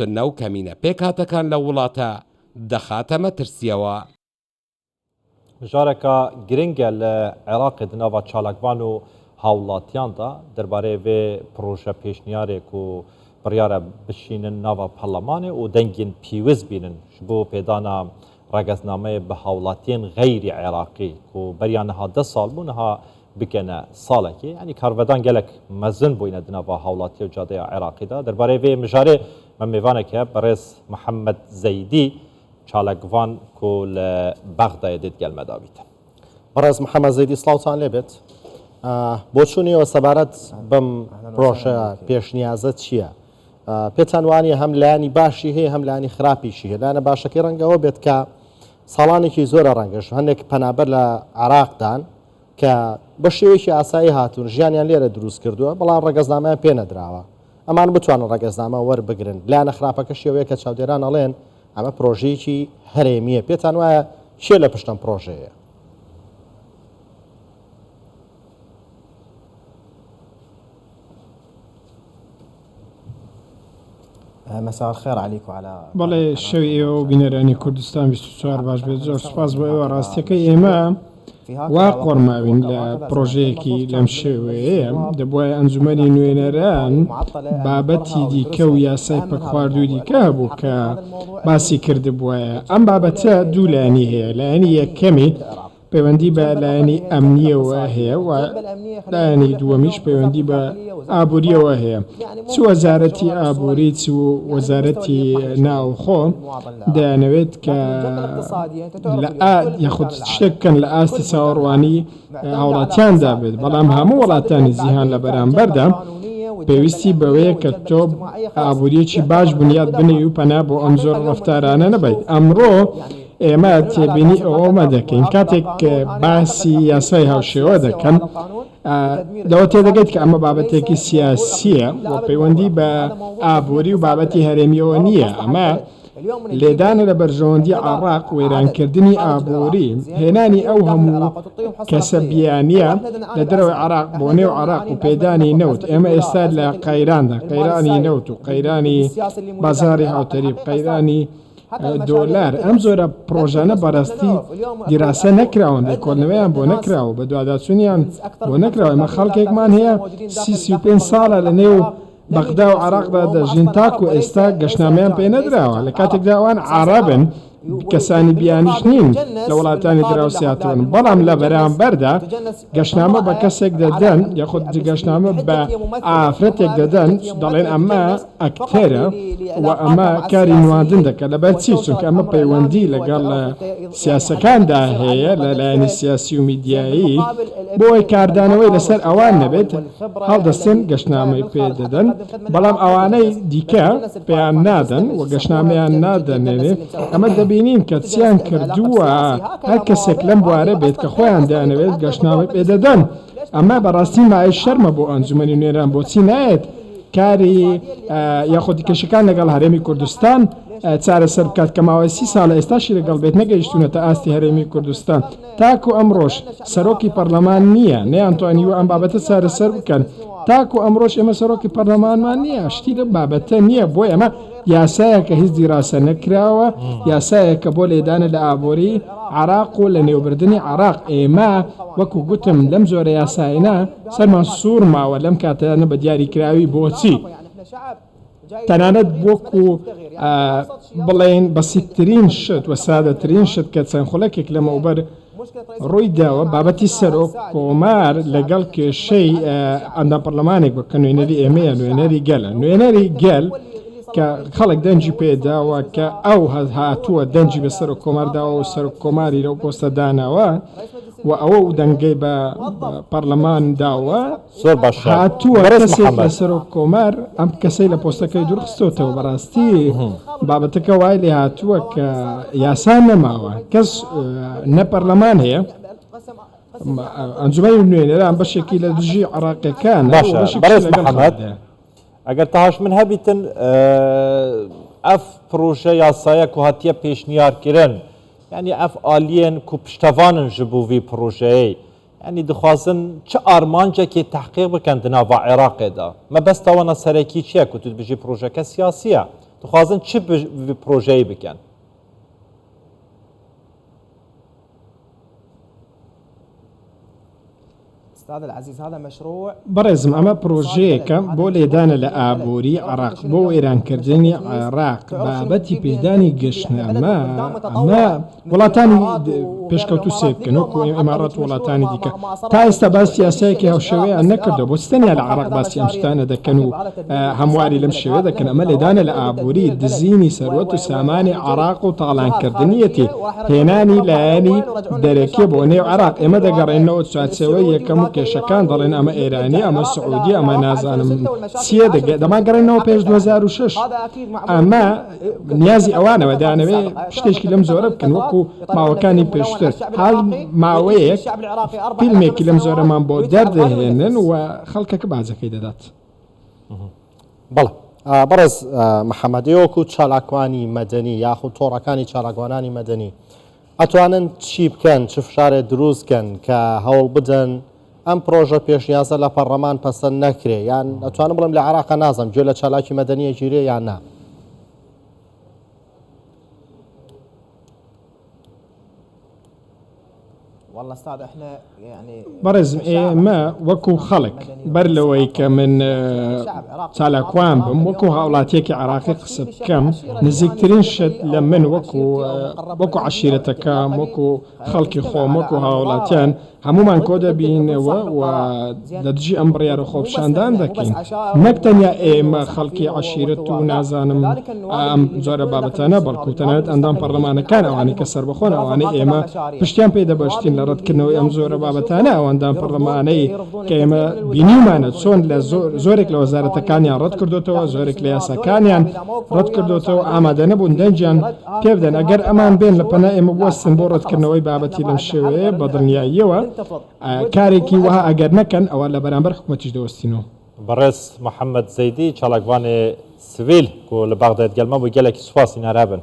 تنە و کەمینە پێکهاتەکان لە وڵاتە دەخاتە مەترسیەوە. مژارێکە گرنگە لە عێراقی دناوا چالاکبان و هاوڵاتیاندا دەربارەی vê پرۆژە پێشنیارێک و بڕیارە بشینن ناوا پەرلەمانێ و دەنگین پیوز بینن ji بۆ پێدانا ڕێگەزنامەیە بە هاوڵاتیان غەیری عێراقی و بەریان نەها 10 ساڵ بوو نەها بکەنە ساڵێکی ینی کارڤەدان gelek mezin bûyne di nava hawlatiya û cadeya Iraqî da derbarê vê mijarê me mêvaneke heye berêz Mihemed Zeydî çalekvan ku li Bexdayê dê gelme davîte. Berêz Mihemed Zeydî slavtan lê bêt. بۆچوونیەوە سەبارەت بەم پرۆژە پێشنیازە چییە؟ پێتان وانیە هەم لایانی باشی هەیە هەم لایانی خراپیشی هەیە. لایەنە باشەکەی ڕەنگەوە بێت کە ساڵانێکی زۆرە ڕەنگەش هەندێک پەنابەر لە عێراقدان کە بە شێوەیەکی ئاسایی هاتوون ژیانیان لێرە دروست کردووە بەڵام ڕێگەزنامەیان پێ نەدراوە. ئەمان بتوانن ڕێگەزنامە وەربگرن. لایەنە خراپەکە شێوەیە کە چاودێران ئەڵێن ئەمە پرۆژەیەکی هەرێمیە. پێتان وایە چێ لە پشتم پرۆژەیە؟ مساء الخير عليك وعلى بەڵێ شەوی ئێوە و بینەرانی کوردستان 24 باش بێت زۆر سپاس بۆ ئێوە ڕاستیەکەی ئێمە وا قۆڕماوین لە پرۆژەیەکی لەم شێوەیە دەبوایە ئەنجومەنی نوێنەران بابەتی دیکە و یاسای پەکخواردووی دیکە هەبوو کە باسی کردبووایە. ئەم بابەتە دوو لایانی هەیە. لایانی یەکەمی پەیوەندی بە لایانی ئەمنیەوە هەیە و لایانی دووەمیش پەیوەندی بە ئابوووریەوە هەیە. چ وەزارەتی ئابووری چ وەزارەتی ناوخۆ دەیانەوێت کە یاخود شتێک بکەن لە ئاستی چاوەڕوانی هاوڵاتیاندا بێت بەڵام هەموو وڵاتانی جیهان لە بەرامبەردا پێویستی بەوەیە کە تۆ ئابووریەکی باش بنیاد بنێ و پەنا بۆ ئەم زۆر ڕەفتارانە نەبێت. ئەمڕۆ ئێمە تێبینی ئەوەمە دەکەین کاتێک باسی یاسای هاوشێوە دەکەن لەوە تێدەگەیت کە ئەمە بابەتێکی سیاسیە و پەیوەندی بە ئابووری و بابەتی هەرێمیەوە نییە. ئەمە لێدانە لە بەرژەوەندی عێراق وێرانکردنی ئابووری هێنانی ئەو هەموو کەسە بیانیە لە دەرەوەی عێراق بۆ نێو عێراق و پێدانی نەوت. ئێمە ئێستا لە قەیراندا قەیرانی نەوت و قەیرانی بازاری هاوتەریب قەیرانی دۆلار ئەم زۆرە پرۆژانە بەڕاستی دیراسە نەکراون لێکۆڵنەوەیان بۆ نەکراوە بە دوواداچوونیان بۆ نەکراوە. ئەمە خەڵکێکمان هەیە 35 ساڵە لە نێو بەغدا و عێراقدا دەژین تاکو ئێستا گەشتنامەیان پێ نەدراوە لە کاتێکدا ئەوان عەرەبن کەسانی بیانیش نین لە وڵاتانی دراوسیاتون بەڵام لە بەرامبەردا گەشتنامە بە کەسێک دەدەن یاخود گەشتنامە بە ئافرەتێک دەدەن دەڵێن ئەمە ئەکتەرە و ئەمە کاری نواندن دەکات لەبەر چی چونکە ئەمە پەیوەندی لەگەڵ سیاسەکاندا هەیە لەلایەنی سیاسی و میدیایی بۆی کاردانەوەی لەسەر ئەوان نەبێت هەڵدەستن گەشتنامەی پێ دەدەن بەڵام ئەوانەی دیکە پێیان نادەن و گەشتنامەیان نادەنێنێ. ئەمە دەبینین کە چیان کردووە هەر کەسێک لەم بوارە بێت کە خۆیان دەیانەوێت گەشتنامە پێ دەدەن. ئەمە بەڕاستی مای شەرمە بۆ ئەنجومەنی نوێنەران بۆچی نایەت کاری یاخودی کەشەکان لەگەڵ هەرێمی کوردستان چارەسەر بکات کە ماوەی 30 ساڵە ئێستاشی لەگەڵ بێت نەگەیشتونەتە ئاستی هەرێمی کوردستان تاکو ئەمڕۆژ سەرۆکی پەرلەمان نییە نەیانتوانیوە ئەم بابەتە چارەسەر بکەن تاکو ئەمڕۆژ ئێمە سەرۆکی پەرلەمانمان نییە شتی لە بابەتە نییە. بۆ ئەمە یاسایەکە هیچ دیراسە نەکراوە یاسایەکە بۆ لێدانە لە ئابووری عێراق و لە نێوبردننی عێراق. ئێمە وەکو گوتم لەم زۆرە یاساینا سەرمان سوور ماوە لەم کاتەیانە بە دیاریکراوی بۆچی تەنانەت بۆکو بڵێن بەسیترین شت و سادەترین شت کە چەند خولەکێک لەمەوبەر ڕووی داوە بابەتی سەرۆک کۆمار لەگەڵ کێشەی ئەندام پەرلەمانێک بکە نوێنەری ئێمەیە نوێنەری گەلە نوێنەری گەل کە خەڵک دەنجی پێداوە کە ئەو هاتووە دەنجی بە سەرۆک کۆمارداوە و سەرۆک کۆماری لەو پۆستە داناوە و ئەوە و دەنگەی بە پەرلەمان داوە هاتووە کەسێک لە سەرۆک کۆمار ئەم کەسەی لە پۆستەکەی دوورخستۆتەوە. بەڕاستی بابەتەکە وای لێ هاتووە کە یاسان نەماوە کەس نە پەرلەمان هەیە ئەنجومەنی نوێنەران بەشێکی لە دژی عێراقیەکان ئەگەر تاهاش من هەبیتن ئەف پرۆژە یاسایە کو هاتیە پێشنیارکردن یعنی ئەف ئالیێن کو پشتەوانن ji بۆ vê پرۆژەیە یعنی دخوازن çi armancekê tehqîq bikin di nava Iraqê de me bes tawana serekî çi ye ku tu dibêjî projeke siyasî ye دخوازن چ پروژه‌ای بکن استاذ العزيز هذا مشروع بەڕێزم ئەمە پرۆژەیەکە بۆ لێدانە لە ئابووری عراق بۆ ئێرانکردنی عێراق بابەتی پێدانی گەشتنامە ئەمە وڵاتانی پێشکەوتو سێ بکەن وەکو ئێمارەت وڵاتانی دیکە تا ئێستا باسی یاسایەکی هاوشێوەیان نەکردەوە بۆ ستەنیا لە عراق باسی ئەم شتانە دەکەن و هەمواری لەم شێوە دەکەن ئەمە لێدانە لە ئابووری دزینی سەروەت و سامانی عراق و تاڵانکردنیەتی هێنانی لایەنی دەرەکی بۆ نێو عراق ئێمە دەگەڕێنەوە چوارچێوەی یەکەم و کێشەکان دەڵێن ئەمە ئێرانی ئەمە سعودی ئەمە نازانم چیە دەماگەڕێنەوە پێش 2006 ئەمە نیازی ئەوانەوە دانەوێ شتێکی لەم زۆرە بکەن وەکو ماوەکانی پێشتر حال ماوەیەک فیلمێکی لەم زۆرەمان بۆ دەردەهێنن و خەڵکەکە بازەکەی دەدات بەڵێ بەڕێز محەممەدی وەکو چالاکوانی مەدەنی یاخود تۆڕەکانی چالاکوانانی مەدەنی ئەتوانن چی بکەن چ فشارێ دروستکەن کە هەوڵ بدەن ئەم پرۆژە پێشنیازە لە پەرلەمان پەسەند نەکرێ یان ئەتوانم بڵم لە عراق نازم گوێ لە چالاکی مەدەنیە گیرێ یان نا والله استاذ احنا يعني بەڕێزم ئێمە وەکو خەڵک بەر لەوەی کە من چالاکوان بم وەکو هاوڵاتیەکی عراقی قسە بکەم نزیکترین شت لە من وەکو عشیرەتەکەم وەکو خەڵکی خۆم وەکو هاوڵاتیان هەمومان کۆ دەبینەوە و دەرجی ئەم بڕیارە خۆپشاندان دەکەین نەک تەنیا ئێمە خەڵکی عشیرەت و نازانم ئەم جۆرە بابەتانە بەڵکو تەنانەت ئەندام پەرلەمانەکان ئەوانەی کە سەربەخۆن ئەوانەی ئێمە پشتیان پێ دەبەشتین لە ڕەتکردنەوەی ئەم زۆرە بابەتانە ئەوەندام پەرلەمانەی کە ئێمە بینیمانە چۆن لە زۆرێک لە وەزارەتەکانیان ڕەت کردوتەوە زۆرێک لە یاساکانیان ڕەت کردوتەوە ئامادە نەبوون دەنجیان پێ بدەن ئەگەر ئەمان بێن لە پەنا ئێمە بوەستن بۆ ڕەتکردنەوەی بابەتی لەم شێوەیە بە دڵنیاییەوە کارێکی وها ئەگەر نەکەن ئەوە لە بەرامبەر حکوومەتیش دەوەستینەوە بەڕێز محەممەد زەیدی چالاکوانی سڤیل و لە باغداد گەلمە بۆ گەلێکی سوپاسی نارابن